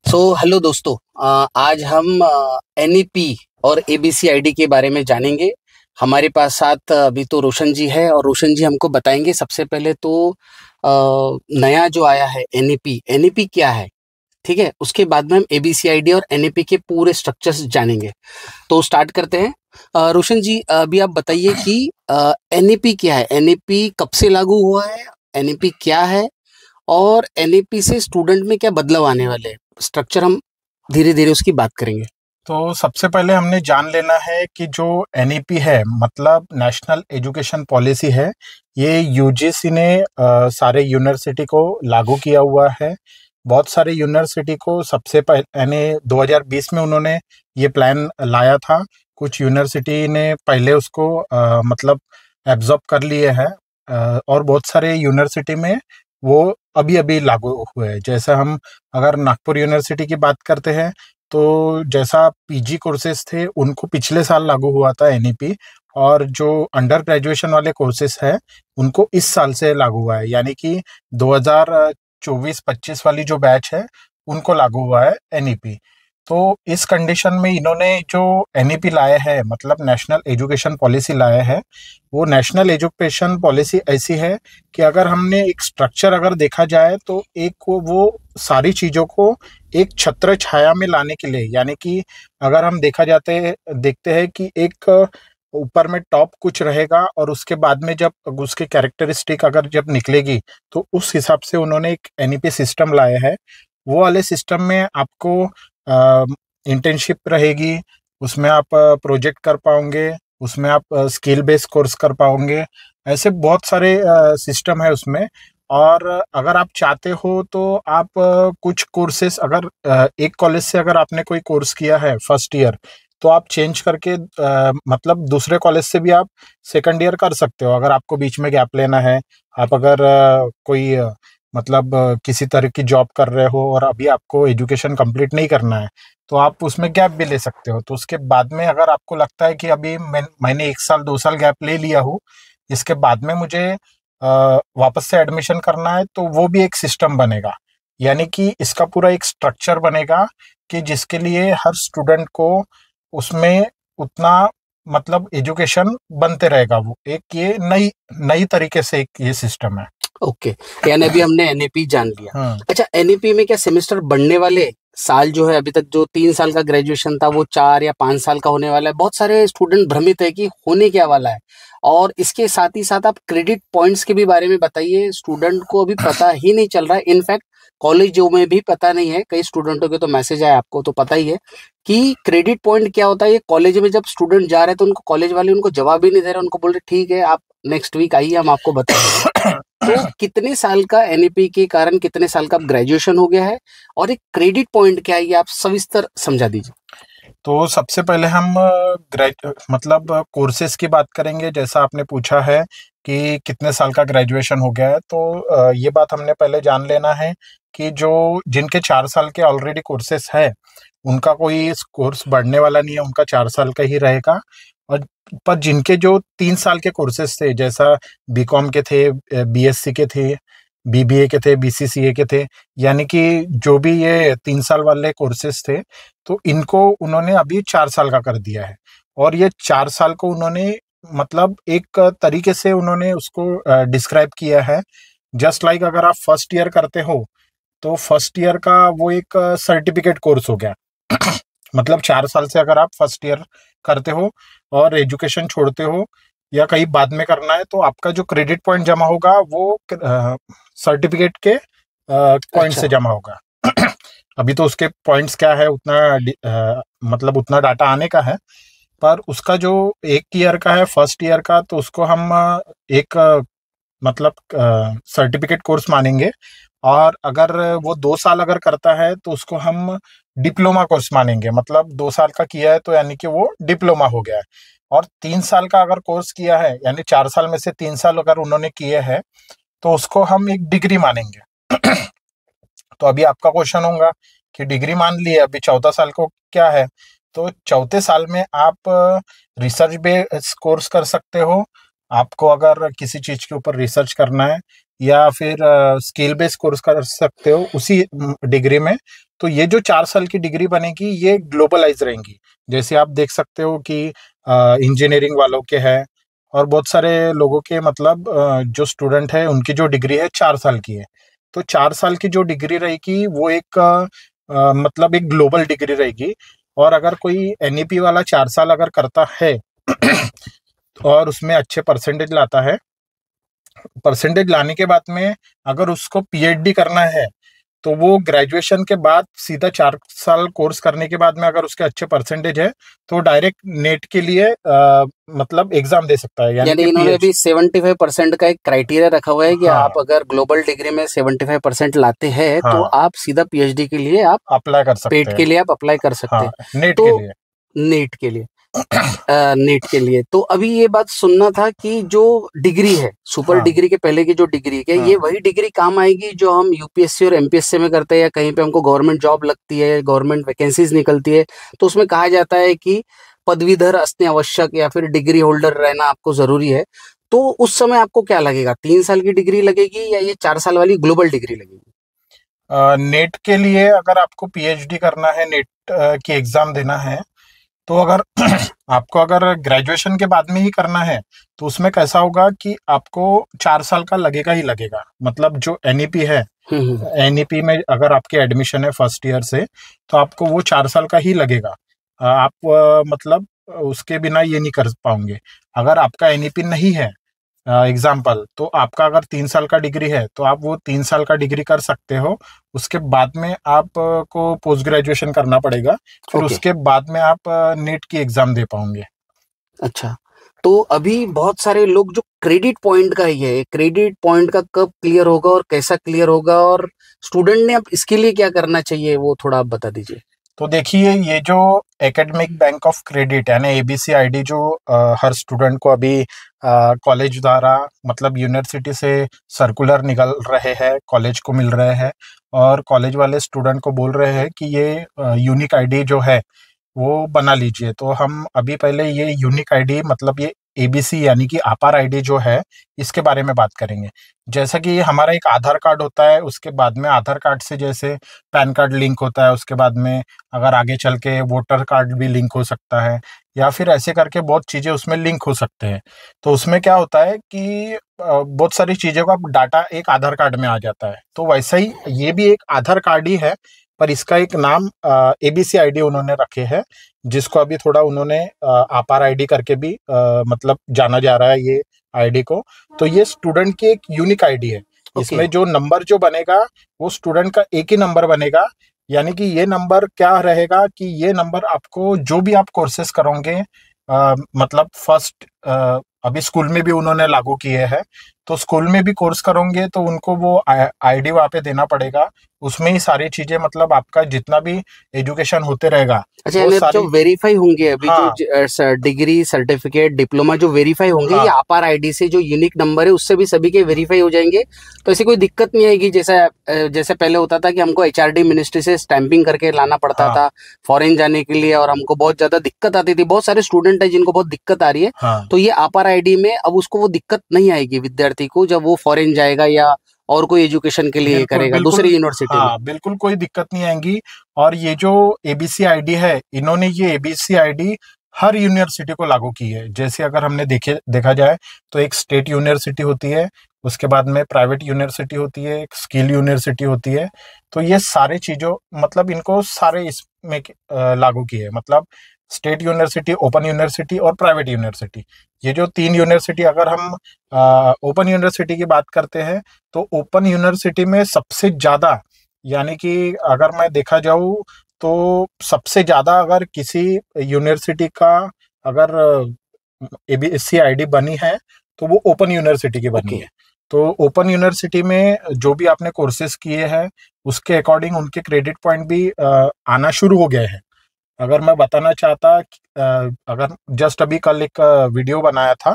Hello दोस्तों। आज हम एनईपी और एबीसीआईडी के बारे में जानेंगे। हमारे पास साथ अभी तो रोशन जी है और रोशन जी हमको बताएंगे। सबसे पहले तो नया जो आया है एनईपी, एनईपी क्या है, ठीक है। उसके बाद में हम एबीसीआईडी और एनईपी के पूरे स्ट्रक्चर्स जानेंगे। तो स्टार्ट करते हैं। रोशन जी, अभी आप बताइए कि एनईपी क्या है, एनईपी कब से लागू हुआ है, एनईपी क्या है और एनईपी से स्टूडेंट में क्या बदलाव आने वाले हैं। स्ट्रक्चर हम धीरे धीरे उसकी बात करेंगे। तो सबसे पहले हमने जान लेना है कि जो एनईपी है मतलब नेशनल एजुकेशन पॉलिसी है, ये यूजीसी ने सारे यूनिवर्सिटी को लागू किया हुआ है। बहुत सारे यूनिवर्सिटी को सबसे पहले यानी 2020 में उन्होंने ये प्लान लाया था। कुछ यूनिवर्सिटी ने पहले उसको मतलब एब्जॉर्ब कर लिए हैं, और बहुत सारे यूनिवर्सिटी में वो अभी अभी लागू हुए हैं। जैसे हम अगर नागपुर यूनिवर्सिटी की बात करते हैं, तो जैसा पीजी कोर्सेज थे उनको पिछले साल लागू हुआ था एनईपी, और जो अंडर ग्रेजुएशन वाले कोर्सेज है उनको इस साल से लागू हुआ है, यानी कि 2024-25 वाली जो बैच है उनको लागू हुआ है एनईपी। तो इस कंडीशन में इन्होंने जो एनईपी लाए हैं मतलब नेशनल एजुकेशन पॉलिसी लाए हैं, वो नेशनल एजुकेशन पॉलिसी ऐसी है कि अगर हमने एक स्ट्रक्चर अगर देखा जाए तो एक वो सारी चीज़ों को एक छत्र छाया में लाने के लिए, यानी कि अगर हम देखते हैं कि एक ऊपर में टॉप कुछ रहेगा और उसके बाद में जब उसके कैरेक्टरिस्टिक अगर जब निकलेगी तो उस हिसाब से उन्होंने एक एनईपी सिस्टम लाया है। वो वाले सिस्टम में आपको इंटर्नशिप रहेगी, उसमें आप प्रोजेक्ट कर पाओगे, उसमें आप स्किल बेस्ड कोर्स कर पाओगे। ऐसे बहुत सारे सिस्टम है उसमें। और अगर आप चाहते हो तो आप कुछ कोर्सेस अगर एक कॉलेज से अगर आपने कोई कोर्स किया है फर्स्ट ईयर, तो आप चेंज करके मतलब दूसरे कॉलेज से भी आप सेकंड ईयर कर सकते हो अगर आपको बीच में गैप लेना है। आप अगर कोई मतलब किसी तरह की जॉब कर रहे हो और अभी आपको एजुकेशन कंप्लीट नहीं करना है, तो आप उसमें गैप भी ले सकते हो। तो उसके बाद में अगर आपको लगता है कि अभी मैंने 1 साल 2 साल गैप ले लिया हूँ, इसके बाद में मुझे वापस से एडमिशन करना है, तो वो भी एक सिस्टम बनेगा। यानी कि इसका पूरा एक स्ट्रक्चर बनेगा कि जिसके लिए हर स्टूडेंट को उसमें उतना मतलब एजुकेशन बनते रहेगा। वो एक ये नई नई तरीके से एक ये सिस्टम है। ओके, यानी अभी हमने एनईपी जान लिया। हाँ। अच्छा, एनईपी में क्या सेमेस्टर बढ़ने वाले साल जो है, अभी तक जो 3 साल का ग्रेजुएशन था वो 4 या 5 साल का होने वाला है। बहुत सारे स्टूडेंट भ्रमित है कि होने क्या वाला है। और इसके साथ ही साथ आप क्रेडिट पॉइंट्स के भी बारे में बताइए। स्टूडेंट को अभी पता ही नहीं चल रहा है। इनफैक्ट कॉलेजों में भी पता नहीं है। कई स्टूडेंटों के तो मैसेज आए, आपको तो पता ही है कि क्रेडिट पॉइंट क्या होता है। ये कॉलेज में जब स्टूडेंट जा रहे हैं तो उनको कॉलेज वाले उनको जवाब ही नहीं दे रहे। उनको बोल रहे ठीक है, आप नेक्स्ट वीक आइए, हम आपको बता देंगे। तो कितने साल का एनईपी के कारण कितने साल का ग्रेजुएशन हो गया है और एक क्रेडिट पॉइंट क्या है, ये आप सविस्तर समझा दीजिए। तो सबसे पहले हम मतलब कोर्सेज की बात करेंगे। जैसा आपने पूछा है कि कितने साल का ग्रेजुएशन हो गया है, तो ये बात हमने पहले जान लेना है कि जो जिनके 4 साल के ऑलरेडी कोर्सेज है उनका कोई कोर्स बढ़ने वाला नहीं है, उनका 4 साल का ही रहेगा। और पर जिनके जो 3 साल के कोर्सेज थे, जैसा बीकॉम के थे, बीएससी के थे, बीबीए के थे, बीसीसीए के थे, यानी कि जो भी ये 3 साल वाले कोर्सेज थे, तो इनको उन्होंने अभी 4 साल का कर दिया है। और ये 4 साल को उन्होंने मतलब एक तरीके से उन्होंने उसको डिस्क्राइब किया है। जस्ट लाइक अगर आप फर्स्ट ईयर करते हो, तो फर्स्ट ईयर का वो एक सर्टिफिकेट कोर्स हो गया। मतलब 4 साल से अगर आप फर्स्ट ईयर करते हो और एजुकेशन छोड़ते हो या कहीं बाद में करना है, तो आपका जो क्रेडिट पॉइंट जमा होगा वो सर्टिफिकेट के पॉइंट अच्छा। से जमा होगा। अभी तो उसके पॉइंट्स क्या है उतना मतलब उतना डाटा आने का है। पर उसका जो एक ईयर का है फर्स्ट ईयर का, तो उसको हम एक मतलब सर्टिफिकेट कोर्स मानेंगे। और अगर वो 2 साल अगर करता है तो उसको हम डिप्लोमा कोर्स मानेंगे। मतलब 2 साल का किया है तो यानी कि वो डिप्लोमा हो गया है। और 3 साल का अगर कोर्स किया है, यानी 4 साल में से 3 साल अगर उन्होंने किए हैं, तो उसको हम एक डिग्री मानेंगे। तो अभी आपका क्वेश्चन होगा कि डिग्री मान ली है, अभी 14 साल को क्या है। तो चौथे साल में आप रिसर्च बेस्ड कोर्स कर सकते हो। आपको अगर किसी चीज के ऊपर रिसर्च करना है, या फिर स्किल बेस्ड कोर्स कर सकते हो उसी डिग्री में। तो ये जो 4 साल की डिग्री बनेगी ये ग्लोबलाइज रहेंगी। जैसे आप देख सकते हो कि इंजीनियरिंग वालों के हैं और बहुत सारे लोगों के मतलब जो स्टूडेंट है उनकी जो डिग्री है 4 साल की है। तो 4 साल की जो डिग्री रहेगी वो एक मतलब एक ग्लोबल डिग्री रहेगी। और अगर कोई एनईपी वाला 4 साल अगर करता है और उसमें अच्छे परसेंटेज लाता है, परसेंटेज लाने के बाद में अगर उसको पीएचडी करना है तो वो ग्रेजुएशन के बाद सीधा 4 साल कोर्स करने के बाद में अगर उसके अच्छे परसेंटेज है तो डायरेक्ट नेट के लिए मतलब एग्जाम दे सकता है, यानी यानी कि इन्होंने अभी 75% का एक क्राइटेरिया रखा हुआ है कि हाँ आप अगर ग्लोबल डिग्री में 75% लाते हैं तो हाँ आप सीधा पीएचडी के लिए आप अप्लाई कर सकते पेट हैं। के लिए आप अप्लाई कर सकते हाँ, हैं। नेट के तो लिए। नीट के लिए नीट के लिए तो अभी ये बात सुनना था कि जो डिग्री है, सुपर हाँ डिग्री के पहले की जो डिग्री है, हाँ ये वही डिग्री काम आएगी जो हम यूपीएससी और एमपीएससी में करते हैं, या कहीं पे हमको गवर्नमेंट जॉब लगती है, गवर्नमेंट वैकेंसीज निकलती है तो उसमें कहा जाता है कि पदवीधर असने आवश्यक या फिर डिग्री होल्डर रहना आपको जरूरी है। तो उस समय आपको क्या लगेगा, 3 साल की डिग्री लगेगी या ये 4 साल वाली ग्लोबल डिग्री लगेगी? नेट के लिए अगर आपको पीएचडी करना है, नेट की एग्जाम देना है, तो अगर आपको अगर ग्रेजुएशन के बाद में ही करना है तो उसमें कैसा होगा कि आपको 4 साल का लगेगा ही लगेगा। मतलब जो एनईपी है, हम्म। एनईपी में अगर आपके एडमिशन है फर्स्ट ईयर से तो आपको वो 4 साल का ही लगेगा। आप मतलब उसके बिना ये नहीं कर पाओगे। अगर आपका एनईपी नहीं है एग्जाम्पल, तो आपका अगर 3 साल का डिग्री है तो आप वो 3 साल का डिग्री कर सकते हो। उसके बाद में आप को पोस्ट ग्रेजुएशन करना पड़ेगा, फिर ओके। उसके बाद में आप नेट की एग्जाम दे पाओगे। अच्छा, तो अभी बहुत सारे लोग जो क्रेडिट पॉइंट का ही है, क्रेडिट पॉइंट का कब क्लियर होगा और कैसा क्लियर होगा, और स्टूडेंट ने अब इसके लिए क्या करना चाहिए वो थोड़ा आप बता दीजिए। तो देखिए, ये जो एकेडमिक बैंक ऑफ क्रेडिट यानी एबीसी आईडी जो हर स्टूडेंट को अभी कॉलेज द्वारा मतलब यूनिवर्सिटी से सर्कुलर निकल रहे हैं, कॉलेज को मिल रहे हैं और कॉलेज वाले स्टूडेंट को बोल रहे हैं कि ये यूनिक आईडी जो है वो बना लीजिए। तो हम अभी पहले ये यूनिक आईडी मतलब ये एबीसी यानी कि आपार आईडी जो है इसके बारे में बात करेंगे। जैसा कि हमारा एक आधार कार्ड होता है, उसके बाद में आधार कार्ड से जैसे पैन कार्ड लिंक होता है, उसके बाद में अगर आगे चल के वोटर कार्ड भी लिंक हो सकता है, या फिर ऐसे करके बहुत चीज़ें उसमें लिंक हो सकते हैं। तो उसमें क्या होता है कि बहुत सारी चीज़ों का डाटा एक आधार कार्ड में आ जाता है। तो वैसा ही ये भी एक आधार कार्ड ही है, पर इसका एक नाम एबीसी आईडी उन्होंने रखे है, जिसको अभी थोड़ा उन्होंने आपार आईडी करके भी मतलब जाना जा रहा है ये आईडी को। तो ये स्टूडेंट की एक यूनिक आईडी है। ओके। इसमें जो नंबर जो बनेगा वो स्टूडेंट का एक ही नंबर बनेगा। यानी कि ये नंबर क्या रहेगा कि ये नंबर आपको जो भी आप कोर्सेज करोगे मतलब फर्स्ट अभी स्कूल में भी उन्होंने लागू किए हैं। तो स्कूल में भी कोर्स करोगे तो उनको वो आईडी वहाँ पे देना पड़ेगा। उसमें ही सारी चीजें मतलब आपका जितना भी एजुकेशन होते रहेगा अच्छा, वो यानी अब जो सारी। वेरीफाई होंगे अभी जो हाँ डिग्री सर्टिफिकेट डिप्लोमा जो वेरीफाई होंगे, ये हाँ आपार आईडी से जो यूनिक नंबर है उससे भी सभी के वेरीफाई हो जाएंगे। तो ऐसी कोई दिक्कत नहीं आएगी, जैसे पहले होता था कि हमको एचआरडी मिनिस्ट्री से स्टैंपिंग करके लाना पड़ता हाँ था फॉरेन जाने के लिए, और हमको बहुत ज्यादा दिक्कत आती थी। बहुत सारे स्टूडेंट है जिनको बहुत दिक्कत आ रही है। हाँ। तो ये आपार आईडी में अब उसको वो दिक्कत नहीं आएगी विद्यार्थी को, जब वो फॉरेन जाएगा या और कोई एजुकेशन के लिए बिल्कुल करेगा बिल्कुल। दूसरी यूनिवर्सिटी में। हाँ, बिल्कुल कोई दिक्कत नहीं आएगी। और ये जो एबीसी आईडी है, इन्होंने ये एबीसी आईडी हर यूनिवर्सिटी को लागू की है। जैसे अगर हमने देखा जाए तो एक स्टेट यूनिवर्सिटी होती है, उसके बाद में प्राइवेट यूनिवर्सिटी होती है, एक स्किल यूनिवर्सिटी होती है। तो ये सारे चीजों मतलब इनको सारे इसमें लागू की है। मतलब स्टेट यूनिवर्सिटी, ओपन यूनिवर्सिटी और प्राइवेट यूनिवर्सिटी, ये जो 3 यूनिवर्सिटी। अगर हम ओपन यूनिवर्सिटी की बात करते हैं तो ओपन यूनिवर्सिटी में सबसे ज्यादा, यानी कि अगर मैं देखा जाऊँ तो सबसे ज्यादा अगर किसी यूनिवर्सिटी का अगर एबीसी आईडी बनी है तो वो ओपन यूनिवर्सिटी की बनी ओके। है। तो ओपन यूनिवर्सिटी में जो भी आपने कोर्सेज किए हैं उसके अकॉर्डिंग उनके क्रेडिट पॉइंट भी आना शुरू हो गए हैं। अगर मैं बताना चाहता अगर जस्ट अभी कल एक वीडियो बनाया था,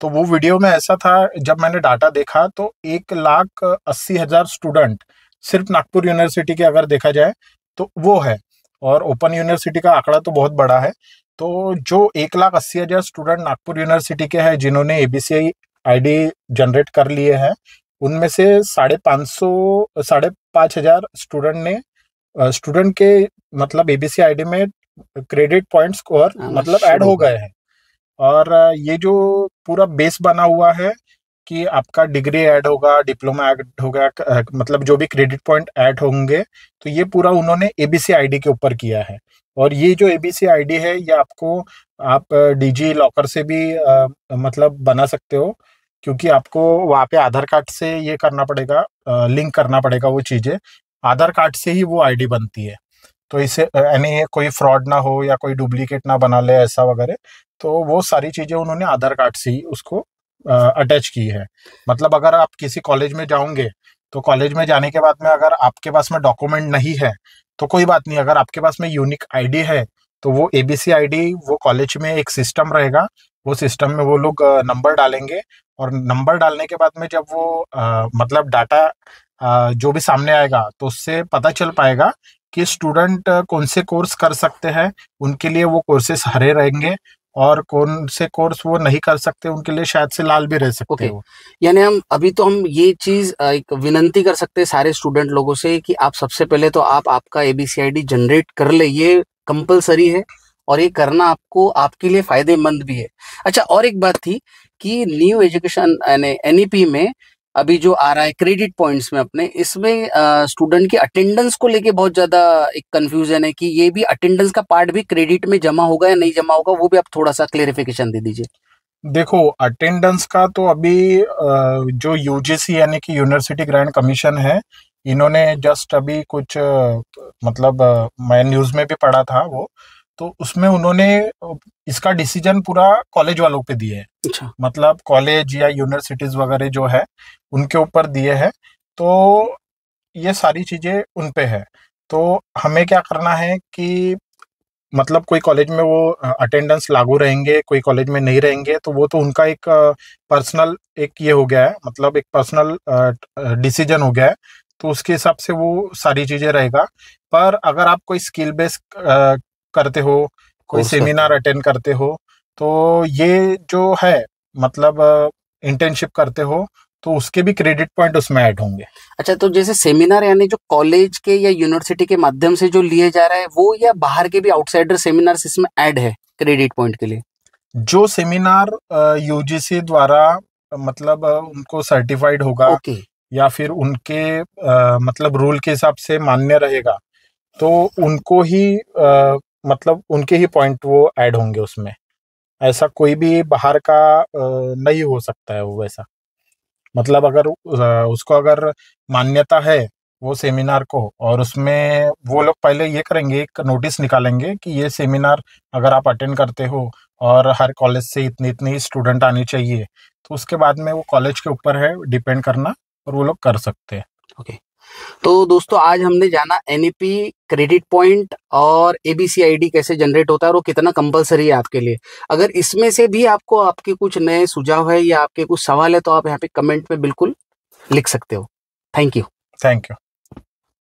तो वो वीडियो में ऐसा था, जब मैंने डाटा देखा तो 1,80,000 स्टूडेंट सिर्फ नागपुर यूनिवर्सिटी के अगर देखा जाए तो वो है। और ओपन यूनिवर्सिटी का आंकड़ा तो बहुत बड़ा है। तो जो 1,80,000 स्टूडेंट नागपुर यूनिवर्सिटी के हैं जिन्होंने एबीसी आईडी जनरेट कर लिए हैं, उनमें से 5,500 स्टूडेंट के मतलब एबीसी आईडी में क्रेडिट पॉइंट्स और मतलब ऐड हो गए हैं। और ये जो पूरा बेस बना हुआ है कि आपका डिग्री ऐड होगा, डिप्लोमा ऐड होगा, मतलब जो भी क्रेडिट पॉइंट ऐड होंगे, तो ये पूरा उन्होंने एबीसी आईडी के ऊपर किया है। और ये जो एबीसी आईडी है ये आपको आप डिजी लॉकर से भी मतलब बना सकते हो, क्योंकि आपको वहाँ पे आधार कार्ड से ये करना पड़ेगा, लिंक करना पड़ेगा वो चीज़ें। आधार कार्ड से ही वो आईडी बनती है, तो इससे यानी कोई फ्रॉड ना हो या कोई डुप्लीकेट ना बना ले ऐसा वगैरह। तो वो सारी चीज़ें उन्होंने आधार कार्ड से ही उसको अटैच की है। मतलब अगर आप किसी कॉलेज में जाओगे तो कॉलेज में जाने के बाद में अगर आपके पास में डॉक्यूमेंट नहीं है तो कोई बात नहीं, अगर आपके पास में यूनिक आईडी है तो वो एबीसी आईडी, वो कॉलेज में एक सिस्टम रहेगा, वो सिस्टम में वो लोग नंबर डालेंगे, और नंबर डालने के बाद में जब वो मतलब डाटा जो भी सामने आएगा तो उससे पता चल पाएगा कि स्टूडेंट कौन से कोर्स कर सकते हैं, उनके लिए वो कोर्सेस हरे रहेंगे, और कौन से कोर्स वो नहीं कर सकते उनके लिए शायद से लाल भी रह सकते हैं। यानी हम ये चीज एक विनंती कर सकते हैं सारे स्टूडेंट लोगों से कि आप सबसे पहले तो आप आपका एबीसीआईडी जनरेट कर ले, ये कंपलसरी है और ये करना आपको आपके लिए फायदेमंद भी है। अच्छा, और एक बात थी कि न्यू एजुकेशन एनईपी में अभी जो आ रहा है क्रेडिट पॉइंट्स में अपने, इसमें स्टूडेंट की अटेंडेंस को लेके बहुत ज्यादा एक कंफ्यूजन है कि ये भी अटेंडेंस का पार्ट भी क्रेडिट में जमा होगा या नहीं जमा होगा, वो भी आप थोड़ा सा क्लेरिफिकेशन दे दीजिए। देखो, अटेंडेंस का तो अभी जो यूजीसी यानी कि यूनिवर्सिटी ग्रांट कमीशन है, इन्होंने जस्ट अभी कुछ मतलब मैं न्यूज़ में भी पढ़ा था वो, तो उसमें उन्होंने इसका डिसीजन पूरा कॉलेज वालों पे दिए है। अच्छा। मतलब कॉलेज या यूनिवर्सिटीज वगैरह जो है उनके ऊपर दिए हैं, तो ये सारी चीज़ें उन पे है। तो हमें क्या करना है कि मतलब कोई कॉलेज में वो अटेंडेंस लागू रहेंगे, कोई कॉलेज में नहीं रहेंगे, तो वो तो उनका एक पर्सनल एक ये हो गया है, मतलब एक पर्सनल डिसीजन हो गया है, तो उसके हिसाब से वो सारी चीज़ें रहेगा। पर अगर आप कोई स्किल बेस करते हो, कोई कोर्स करते सेमिनार हो। अटेंड करते हो, तो ये जो है मतलब इंटर्नशिप करते हो, तो उसके भी क्रेडिट पॉइंट उसमें ऐड होंगे। अच्छा, तो जैसे सेमिनार यानी जो कॉलेज के या यूनिवर्सिटी के माध्यम से जो लिए जा रहा है वो, या बाहर के भी आउटसाइडर सेमिनार्स इसमें ऐड है क्रेडिट पॉइंट के लिए? जो सेमिनार यूजीसी द्वारा मतलब उनको सर्टिफाइड होगा, ओके। या फिर उनके मतलब रूल के हिसाब से मान्य रहेगा, तो उनको ही मतलब उनके ही पॉइंट वो ऐड होंगे उसमें। ऐसा कोई भी बाहर का नहीं हो सकता है वो वैसा। मतलब अगर उसको अगर मान्यता है वो सेमिनार को, और उसमें वो लोग पहले ये करेंगे, एक नोटिस निकालेंगे कि ये सेमिनार अगर आप अटेंड करते हो और हर कॉलेज से इतनी इतनी स्टूडेंट आनी चाहिए, तो उसके बाद में वो कॉलेज के ऊपर है डिपेंड करना, और वो लोग कर सकते हैं। ओके। तो दोस्तों, आज हमने जाना एनईपी, क्रेडिट पॉइंट और एबीसीआईडी कैसे जनरेट होता है और वो कितना कंपलसरी है आपके लिए। अगर इसमें से भी आपको आपके कुछ नए सुझाव है या आपके कुछ सवाल है तो आप यहाँ पे कमेंट में बिल्कुल लिख सकते हो। Thank you. Thank you.